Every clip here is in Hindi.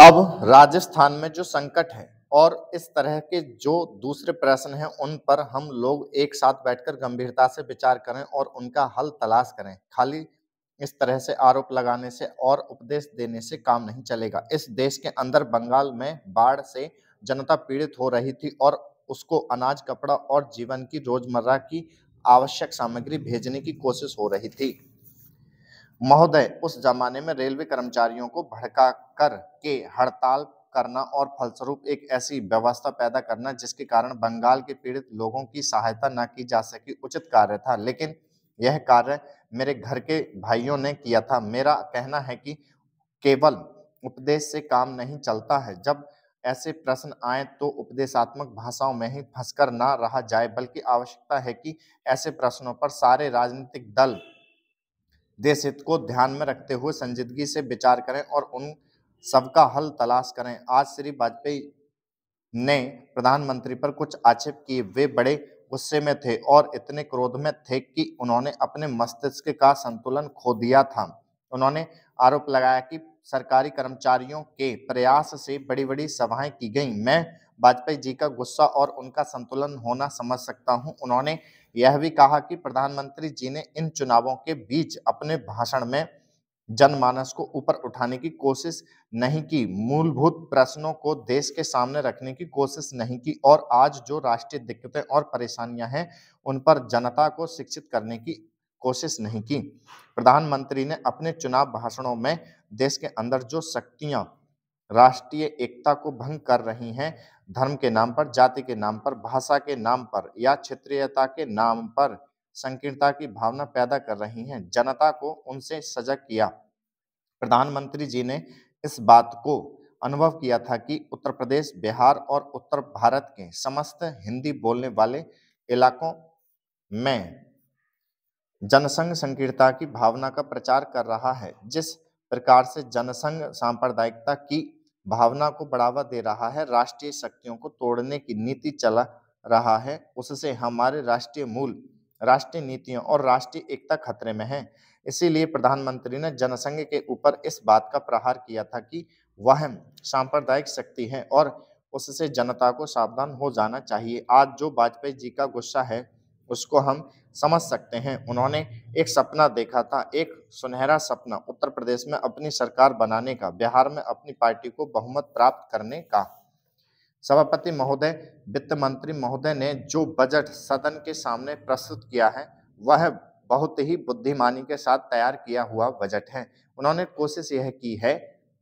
अब राजस्थान में जो संकट है और इस तरह के जो दूसरे प्रश्न हैं उन पर हम लोग एक साथ बैठकर गंभीरता से विचार करें और उनका हल तलाश करें। खाली इस तरह से आरोप लगाने से और उपदेश देने से काम नहीं चलेगा। इस देश के अंदर बंगाल में बाढ़ से जनता पीड़ित हो रही थी और उसको अनाज, कपड़ा और जीवन की रोजमर्रा की आवश्यक सामग्री भेजने की कोशिश हो रही थी। महोदय, उस जमाने में रेलवे कर्मचारियों को भड़का कर के हड़ताल करना और फलस्वरूप एक ऐसी व्यवस्था पैदा करना जिसके कारण बंगाल के पीड़ित लोगों की सहायता न की जा सकी उचित कार्य था। लेकिन यह कार्य मेरे घर के भाइयों ने किया था। मेरा कहना है कि केवल उपदेश से काम नहीं चलता है। जब ऐसे प्रश्न आए तो उपदेशात्मक भाषाओं में ही फंसकर ना रहा जाए, बल्कि आवश्यकता है कि ऐसे प्रश्नों पर सारे राजनीतिक दल देश हित को ध्यान में रखते हुए संजीदगी से विचार करें और उन सबका हल तलाश करें। आज श्री वाजपेयी ने प्रधानमंत्री पर कुछ आक्षेप किए। वे बड़े गुस्से में थे और इतने क्रोध में थे कि उन्होंने अपने मस्तिष्क का संतुलन खो दिया था। उन्होंने आरोप लगाया कि सरकारी कर्मचारियों के प्रयास से बड़ी-बड़ी सभाएं की गईं। मैं वाजपेयी जी का गुस्सा और उनका संतुलन होना समझ सकता हूं। उन्होंने यह भी कहा कि प्रधानमंत्री जी ने इन चुनावों के बीच अपने भाषण में जनमानस को ऊपर उठाने की कोशिश नहीं की, मूलभूत प्रश्नों को देश के सामने रखने की कोशिश नहीं की और आज जो राष्ट्रीय दिक्कतें और परेशानियां हैं, उन पर जनता को शिक्षित करने की कोशिश नहीं की। प्रधानमंत्री ने अपने चुनाव भाषणों में देश के अंदर जो शक्तियां राष्ट्रीय एकता को भंग कर रही हैं, धर्म के नाम पर, जाति के नाम पर, भाषा के नाम पर या क्षेत्रीयता के नाम पर संकीर्णता की भावना पैदा कर रही हैं, जनता को उनसे सजग किया। प्रधानमंत्री जी ने इस बात को अनुभव किया था कि उत्तर प्रदेश, बिहार और उत्तर भारत के समस्त हिंदी बोलने वाले इलाकों में जनसंघ संकीर्णता की भावना का प्रचार कर रहा है। जिस प्रकार से जनसंघ सांप्रदायिकता की भावना को बढ़ावा दे रहा है, राष्ट्रीय शक्तियों को तोड़ने की नीति चला रहा है, उससे हमारे राष्ट्रीय मूल, राष्ट्रीय नीतियों और राष्ट्रीय एकता खतरे में है। इसीलिए प्रधानमंत्री ने जनसंघ के ऊपर इस बात का प्रहार किया था कि वह सांप्रदायिक शक्ति है और उससे जनता को सावधान हो जाना चाहिए। आज जो वाजपेयी जी का गुस्सा है, उसको हम समझ सकते हैं। उन्होंने एक सपना देखा था, एक सुनहरा सपना, उत्तर प्रदेश में अपनी सरकार बनाने का, बिहार में अपनी पार्टी को बहुमत प्राप्त करने का। सभापति महोदय, वित्त मंत्री महोदय ने जो बजट सदन के सामने प्रस्तुत किया है, वह बहुत ही बुद्धिमानी के साथ तैयार किया हुआ बजट है। उन्होंने कोशिश यह की है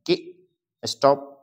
कि स्टॉप